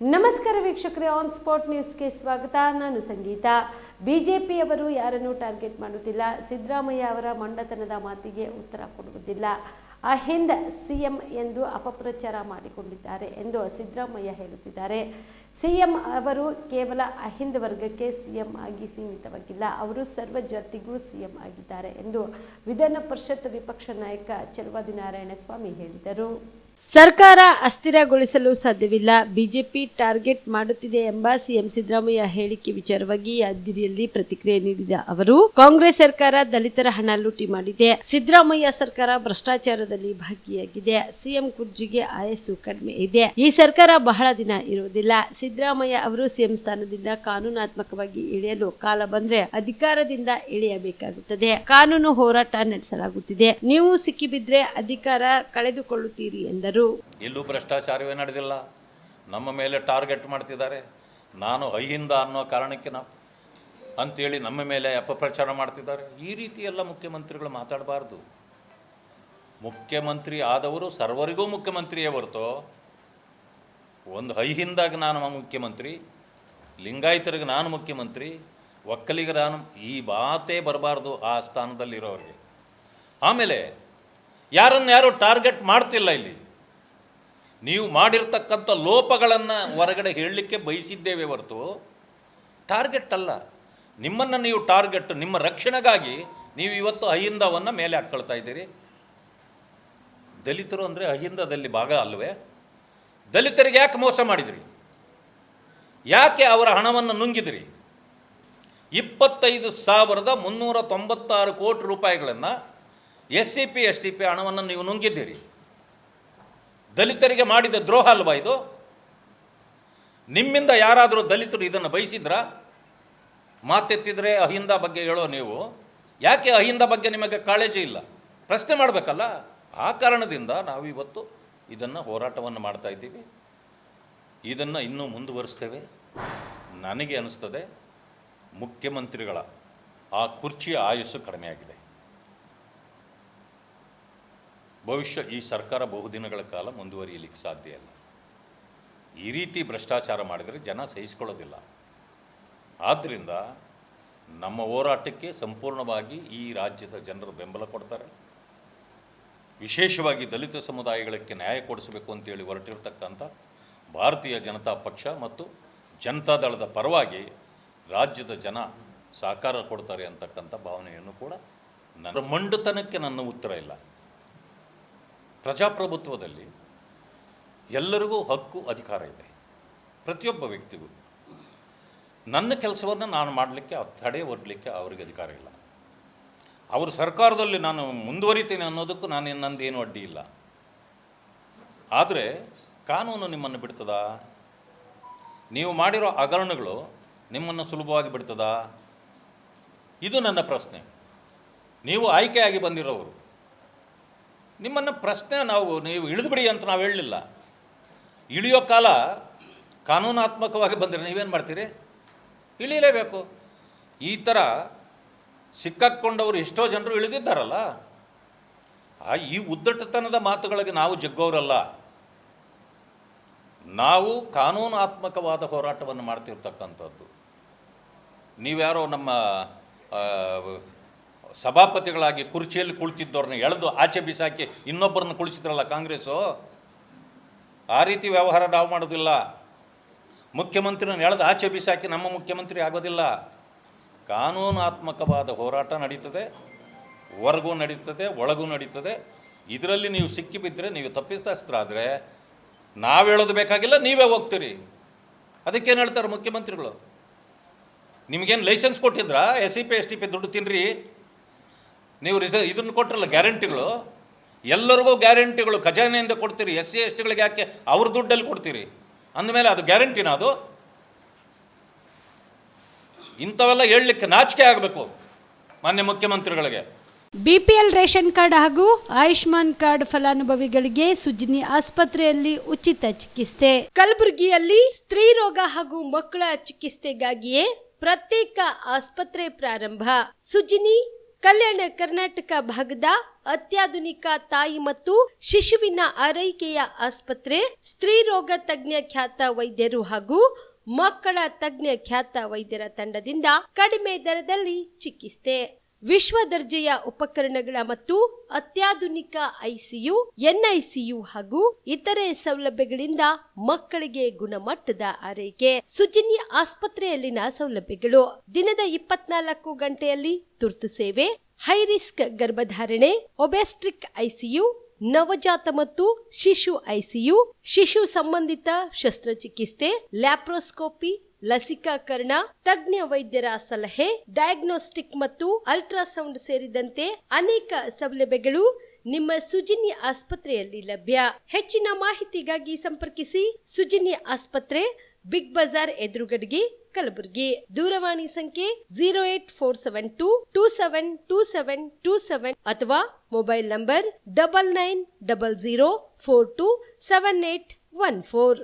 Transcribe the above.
ನಮಸ್ಕಾರ ವೀಕ್ಷಕರೇ, on spot ನ್ಯೂಸ್ಗೆ ಸ್ವಾಗತ. ನಾನು ಸಂಗೀತ. ಬಿಜೆಪಿಯವರು ಯಾರನ್ನು ಟಾರ್ಗೆಟ್ ಮಾಡುತ್ತಿಲ್ಲ. ಸಿದ್ದರಾಮಯ್ಯ ಅವರ ಮೊಂಡತನದ ಮಾತಿಗೆ ಉತ್ತರ ಕೊಡುವುದಿಲ್ಲ. ಅಹಿಂದ ಸಿಎಂ ಎಂದು ಅಪಪ್ರಚಾರ ಮಾಡಿಕೊಂಡಿದ್ದಾರೆ ಎಂದು ಸಿದ್ದರಾಮಯ್ಯ ಹೇಳುತ್ತಿದ್ದಾರೆ. ಸಿಎಂ ಅವರು ಕೇವಲ ಅಹಿಂದ ವರ್ಗಕ್ಕೆ ಸಿಎಂ ಆಗಿ ಸೀಮಿತವಾಗಿಲ್ಲ, ಅವರು ಸರ್ವ ಜಾತಿಗೂ ಸಿಎಂ ಆಗಿದ್ದಾರೆ ಎಂದು ವಿಧಾನ ಪರಿಷತ್ ವಿಪಕ್ಷ ನಾಯಕ ಚಲವಾದಿ ನಾರಾಯಣಸ್ವಾಮಿ ಹೇಳಿದರು. ಸರ್ಕಾರ ಅಸ್ಥಿರಗೊಳಿಸಲು ಸಾಧ್ಯವಿಲ್ಲ, ಬಿಜೆಪಿ ಟಾರ್ಗೆಟ್ ಮಾಡುತ್ತಿದೆ ಎಂಬ ಸಿಎಂ ಸಿದ್ದರಾಮಯ್ಯ ಹೇಳಿಕೆ ವಿಚಾರವಾಗಿ ಯಾದಗಿರಿಯಲ್ಲಿ ಪ್ರತಿಕ್ರಿಯೆ ನೀಡಿದ ಅವರು, ಕಾಂಗ್ರೆಸ್ ಸರ್ಕಾರ ದಲಿತರ ಹಣ ಲೂಟಿ ಮಾಡಿದೆ, ಸಿದ್ದರಾಮಯ್ಯ ಸರ್ಕಾರ ಭ್ರಷ್ಟಾಚಾರದಲ್ಲಿ ಭಾಗಿಯಾಗಿದೆ, ಸಿಎಂ ಕುರ್ಚಿಗೆ ಆಯಸ್ಸು ಕಡಿಮೆ ಇದೆ, ಈ ಸರ್ಕಾರ ಬಹಳ ದಿನ ಇರುವುದಿಲ್ಲ, ಸಿದ್ದರಾಮಯ್ಯ ಅವರು ಸಿಎಂ ಸ್ಥಾನದಿಂದ ಕಾನೂನಾತ್ಮಕವಾಗಿ ಇಳಿಯಲು ಕಾಲ ಬಂದ್ರೆ ಅಧಿಕಾರದಿಂದ ಇಳಿಯಬೇಕಾಗುತ್ತದೆ, ಕಾನೂನು ಹೋರಾಟ ನಡೆಸಲಾಗುತ್ತಿದೆ, ನೀವು ಸಿಕ್ಕಿಬಿದ್ರೆ ಅಧಿಕಾರ ಕಳೆದುಕೊಳ್ಳುತ್ತೀರಿ ಎಂದರು. ಎಲ್ಲೂ ಭ್ರಷ್ಟಾಚಾರವೇ ನಡೆದಿಲ್ಲ, ನಮ್ಮ ಮೇಲೆ ಟಾರ್ಗೆಟ್ ಮಾಡ್ತಿದ್ದಾರೆ. ನಾನು ಅಹಿಂದ ಅನ್ನೋ ಕಾರಣಕ್ಕೆ ನಾವು ಅಂತೇಳಿ ನಮ್ಮ ಮೇಲೆ ಅಪಪ್ರಚಾರ ಮಾಡ್ತಿದ್ದಾರೆ. ಈ ರೀತಿ ಎಲ್ಲ ಮುಖ್ಯಮಂತ್ರಿಗಳು ಮಾತಾಡಬಾರ್ದು. ಮುಖ್ಯಮಂತ್ರಿ ಆದವರು ಸರ್ವರಿಗೂ ಮುಖ್ಯಮಂತ್ರಿಯೇ ಹೊರತು ಒಂದು ಅಹಿಂದಾಗ ನಾನು ಮುಖ್ಯಮಂತ್ರಿ, ಲಿಂಗಾಯತರಿಗೆ ನಾನು ಮುಖ್ಯಮಂತ್ರಿ, ಒಕ್ಕಲಿಗರ ನಾನು, ಈ ಮಾತೇ ಬರಬಾರ್ದು ಆ ಸ್ಥಾನದಲ್ಲಿರೋರಿಗೆ. ಆಮೇಲೆ ಯಾರು ಟಾರ್ಗೆಟ್ ಮಾಡ್ತಿಲ್ಲ. ಇಲ್ಲಿ ನೀವು ಮಾಡಿರ್ತಕ್ಕಂಥ ಲೋಪಗಳನ್ನು ಹೊರಗಡೆ ಹೇಳಲಿಕ್ಕೆ ಬಯಸಿದ್ದೇವೆ ಹೊರತು ಟಾರ್ಗೆಟ್ ಅಲ್ಲ. ನಿಮ್ಮನ್ನು ನೀವು ಟಾರ್ಗೆಟ್, ನಿಮ್ಮ ರಕ್ಷಣೆಗಾಗಿ ನೀವು ಇವತ್ತು ಅಹಿಂದವನ್ನು ಮೇಲೆ ಹಾಕ್ಕೊಳ್ತಾ ಇದ್ದೀರಿ. ದಲಿತರು ಅಂದರೆ ಅಹಿಂದದಲ್ಲಿ ಭಾಗ ಅಲ್ವೇ? ದಲಿತರಿಗೆ ಯಾಕೆ ಮೋಸ ಮಾಡಿದಿರಿ? ಯಾಕೆ ಅವರ ಹಣವನ್ನು ನುಂಗಿದಿರಿ? 25,396 ಕೋಟಿ ರೂಪಾಯಿಗಳನ್ನು SCP STP ಹಣವನ್ನು ನೀವು ನುಂಗಿದ್ದೀರಿ. ದಲಿತರಿಗೆ ಮಾಡಿದ ದ್ರೋಹ ಅಲ್ವಾ ಇದು? ನಿಮ್ಮಿಂದ ಯಾರಾದರೂ ದಲಿತರು ಇದನ್ನು ಬಯಸಿದ್ರ? ಮಾತೆತ್ತಿದ್ರೆ ಅಹಿಂದ ಬಗ್ಗೆ ಹೇಳೋ ನೀವು, ಯಾಕೆ ಅಹಿಂದ ಬಗ್ಗೆ ನಿಮಗೆ ಕಾಳಜಿ ಇಲ್ಲ? ಪ್ರಶ್ನೆ ಮಾಡಬೇಕಲ್ಲ. ಆ ಕಾರಣದಿಂದ ನಾವು ಇವತ್ತು ಇದನ್ನು ಹೋರಾಟವನ್ನು ಮಾಡ್ತಾ ಇದ್ದೀವಿ. ಇದನ್ನು ಇನ್ನೂ ಮುಂದುವರಿಸ್ತೇವೆ. ನನಗೆ ಅನಿಸ್ತದೆ ಮುಖ್ಯಮಂತ್ರಿಗಳ ಆ ಕುರ್ಚಿಯ ಆಯುಸ್ಸು ಕಡಿಮೆಯಾಗಿದೆ. ಭವಿಷ್ಯ ಈ ಸರ್ಕಾರ ಬಹುದಿನಗಳ ಕಾಲ ಮುಂದುವರಿಯಲಿಕ್ಕೆ ಸಾಧ್ಯ ಇಲ್ಲ. ಈ ರೀತಿ ಭ್ರಷ್ಟಾಚಾರ ಮಾಡಿದರೆ ಜನ ಸಹಿಸಿಕೊಳ್ಳೋದಿಲ್ಲ. ಆದ್ದರಿಂದ ನಮ್ಮ ಹೋರಾಟಕ್ಕೆ ಸಂಪೂರ್ಣವಾಗಿ ಈ ರಾಜ್ಯದ ಜನರು ಬೆಂಬಲ ಕೊಡ್ತಾರೆ. ವಿಶೇಷವಾಗಿ ದಲಿತ ಸಮುದಾಯಗಳಿಗೆ ನ್ಯಾಯ ಕೊಡಿಸಬೇಕು ಅಂತೇಳಿ ಹೊರಟಿರ್ತಕ್ಕಂಥ ಭಾರತೀಯ ಜನತಾ ಪಕ್ಷ ಮತ್ತು ಜನತಾದಳದ ಪರವಾಗಿ ರಾಜ್ಯದ ಜನ ಸಹಕಾರ ಕೊಡ್ತಾರೆ ಅಂತಕ್ಕಂಥ ಭಾವನೆಯನ್ನು ಕೂಡ ನನ್ನ ಮಂಡತನಕ್ಕೆ ನನ್ನ ಉತ್ತರ ಇಲ್ಲ. ಪ್ರಜಾಪ್ರಭುತ್ವದಲ್ಲಿ ಎಲ್ಲರಿಗೂ ಹಕ್ಕು ಅಧಿಕಾರ ಇದೆ, ಪ್ರತಿಯೊಬ್ಬ ವ್ಯಕ್ತಿಗೂ. ನನ್ನ ಕೆಲಸವನ್ನು ನಾನು ಮಾಡಲಿಕ್ಕೆ ತಡೆ ಒಡ್ಡಲಿಕ್ಕೆ ಅವರಿಗೆ ಅಧಿಕಾರ ಇಲ್ಲ. ಅವರು ಸರ್ಕಾರದಲ್ಲಿ ನಾನು ಮುಂದುವರಿತೀನಿ ಅನ್ನೋದಕ್ಕೂ ನಂದೇನು ಅಡ್ಡಿ ಇಲ್ಲ. ಆದರೆ ಕಾನೂನು ನಿಮ್ಮನ್ನು ಬಿಡ್ತದಾ? ನೀವು ಮಾಡಿರೋ ಹಗರಣಗಳು ನಿಮ್ಮನ್ನು ಸುಲಭವಾಗಿ ಬಿಡ್ತದಾ? ಇದು ನನ್ನ ಪ್ರಶ್ನೆ. ನೀವು ಆಯ್ಕೆಯಾಗಿ ಬಂದಿರೋರು, ನಿಮ್ಮನ್ನು ಪ್ರಶ್ನೆ ನೀವು ಇಳಿದುಬಿಡಿ ಅಂತ ನಾವು ಹೇಳಲಿಲ್ಲ. ಇಳಿಯೋ ಕಾಲ ಕಾನೂನಾತ್ಮಕವಾಗಿ ಬಂದರೆ ನೀವೇನು ಮಾಡ್ತೀರಿ? ಇಳಿಯಲೇಬೇಕು. ಈ ಥರ ಸಿಕ್ಕಾಕ್ಕೊಂಡವರು ಎಷ್ಟೋ ಜನರು ಇಳಿದಿದ್ದಾರಲ್ಲ. ಈ ಉದ್ದಟತನದ ಮಾತುಗಳಿಗೆ ನಾವು ಜಗ್ಗೋರಲ್ಲ. ನಾವು ಕಾನೂನಾತ್ಮಕವಾದ ಹೋರಾಟವನ್ನು ಮಾಡ್ತಿರ್ತಕ್ಕಂಥದ್ದು. ನೀವ್ಯಾರೋ ನಮ್ಮ ಸಭಾಪತಿಗಳಾಗಿ ಕುರ್ಚಿಯಲ್ಲಿ ಕುಳಿತಿದ್ದವ್ರನ್ನ ಎಳೆದು ಆಚೆ ಬಿಸಾಕಿ ಇನ್ನೊಬ್ಬರನ್ನು ಕುಳಿಸಿದ್ರಲ್ಲ ಕಾಂಗ್ರೆಸ್ಸು, ಆ ರೀತಿ ವ್ಯವಹಾರ ನಾವು ಮಾಡೋದಿಲ್ಲ. ಮುಖ್ಯಮಂತ್ರಿನ ಎಳೆದು ಆಚೆ ಬಿಸಾಕಿ ನಮ್ಮ ಮುಖ್ಯಮಂತ್ರಿ ಆಗೋದಿಲ್ಲ. ಕಾನೂನಾತ್ಮಕವಾದ ಹೋರಾಟ ನಡೀತದೆ, ಹೊರಗೂ ನಡೀತದೆ, ಒಳಗೂ ನಡೀತದೆ. ಇದರಲ್ಲಿ ನೀವು ಸಿಕ್ಕಿಬಿದ್ದರೆ, ನೀವು ತಪ್ಪಿತಸ್ಥರಾದರೆ ನಾವು ಹೇಳೋದು ಬೇಕಾಗಿಲ್ಲ, ನೀವೇ ಹೋಗ್ತೀರಿ. ಅದಕ್ಕೇನು ಹೇಳ್ತಾರೆ ಮುಖ್ಯಮಂತ್ರಿಗಳು? ನಿಮಗೇನು ಲೈಸೆನ್ಸ್ ಕೊಟ್ಟಿದ್ರಾ? SCP STP ದುಡ್ಡು ತಿನ್ನಿರಿ. ನೀವು ಇದನ್ನು ಕೊಟ್ಟರಲ್ಲ ಗ್ಯಾರಂಟಿಗಳು, ಎಲ್ಲರಿಗೂ ಗ್ಯಾರಂಟಿಗಳು ಖಜಾನೆಯಿಂದ ಕೊಡ್ತೀರಿ. SC STಗಳಿಗೆ ಯಾಕೆ ಅವ್ರ ದುಡ್ಡಲ್ಲಿ ಕೊಡ್ತೀರಿ? ಅಂದಮೇಲೆ ಅದು ಗ್ಯಾರಂಟಿನ? ಅದು ಇಂಥವೆಲ್ಲ ಹೇಳಲಿಕ್ಕೆ ನಾಚಿಕೆ ಆಗಬೇಕು ಮಾನ್ಯ ಮುಖ್ಯಮಂತ್ರಿಗಳಿಗೆ. BPL ರೇಷನ್ ಕಾರ್ಡ್ ಹಾಗೂ ಆಯುಷ್ಮಾನ್ ಕಾರ್ಡ್ ಫಲಾನುಭವಿಗಳಿಗೆ ಸುಜಿನಿ ಆಸ್ಪತ್ರೆಯಲ್ಲಿ ಉಚಿತ ಚಿಕಿತ್ಸೆ. ಕಲಬುರಗಿಯಲ್ಲಿ ಸ್ತ್ರೀ ರೋಗ ಹಾಗೂ ಮಕ್ಕಳ ಚಿಕಿತ್ಸೆಗಾಗಿಯೇ ಪ್ರತ್ಯೇಕ ಆಸ್ಪತ್ರೆ ಪ್ರಾರಂಭ. ಸುಜಿನಿ ಕಲ್ಯಾಣ ಕರ್ನಾಟಕ ಭಾಗದ ಅತ್ಯಾಧುನಿಕ ತಾಯಿ ಮತ್ತು ಶಿಶುವಿನ ಆರೈಕೆಯ ಆಸ್ಪತ್ರೆ, ಸ್ತ್ರೀ ರೋಗ ತಜ್ಞ ಖ್ಯಾತ ವೈದ್ಯರು ಹಾಗೂ ಮಕ್ಕಳ ತಜ್ಞ ಖ್ಯಾತ ವೈದ್ಯರ ತಂಡದಿಂದ ಕಡಿಮೆ ದರದಲ್ಲಿ ಚಿಕಿತ್ಸೆ, ವಿಶ್ವ ದರ್ಜೆಯ ಉಪಕರಣಗಳ ಮತ್ತು ಅತ್ಯಾಧುನಿಕ ಐಸಿಯು, ಎನ್ಐಸಿಯು ಹಾಗೂ ಇತರೆ ಸೌಲಭ್ಯಗಳಿಂದ ಮಕ್ಕಳಿಗೆ ಗುಣಮಟ್ಟದ ಆರೈಕೆ. ಸುಜಿನ್ಯ ಆಸ್ಪತ್ರೆಯಲ್ಲಿನ ಸೌಲಭ್ಯಗಳು: ದಿನದ 24 ಗಂಟೆಯಲ್ಲಿ ತುರ್ತು ಸೇವೆ, ಹೈ ರಿಸ್ಕ್ ಗರ್ಭಧಾರಣೆ, ಒಬೆಸ್ಟ್ರಿಕ್ ಐಸಿಯು, ನವಜಾತ ಮತ್ತು ಶಿಶು ಐಸಿಯು, ಶಿಶು ಸಂಬಂಧಿತ ಶಸ್ತ್ರಚಿಕಿತ್ಸೆ, ಲ್ಯಾಪ್ರೋಸ್ಕೋಪಿ, ಲಸಿಕಾಕರಣ, ತಜ್ಞ ವೈದ್ಯರ ಸಲಹೆ, ಡಯಾಗ್ನೋಸ್ಟಿಕ್ ಮತ್ತು ಅಲ್ಟ್ರಾಸೌಂಡ್ ಸೇರಿದಂತೆ ಅನೇಕ ಸೌಲಭ್ಯಗಳು ನಿಮ್ಮ ಸುಜಿನ್ಯ ಆಸ್ಪತ್ರೆಯಲ್ಲಿ ಲಭ್ಯ. ಹೆಚ್ಚಿನ ಮಾಹಿತಿಗಾಗಿ ಸಂಪರ್ಕಿಸಿ ಸುಜಿನ್ಯ ಆಸ್ಪತ್ರೆ, ಬಿಗ್ ಬಜಾರ್ ಎದುರುಗಡೆಗೆ, ಕಲಬುರಗಿ. ದೂರವಾಣಿ ಸಂಖ್ಯೆ 08472272727 ಅಥವಾ ಮೊಬೈಲ್ ನಂಬರ್ 9900427814.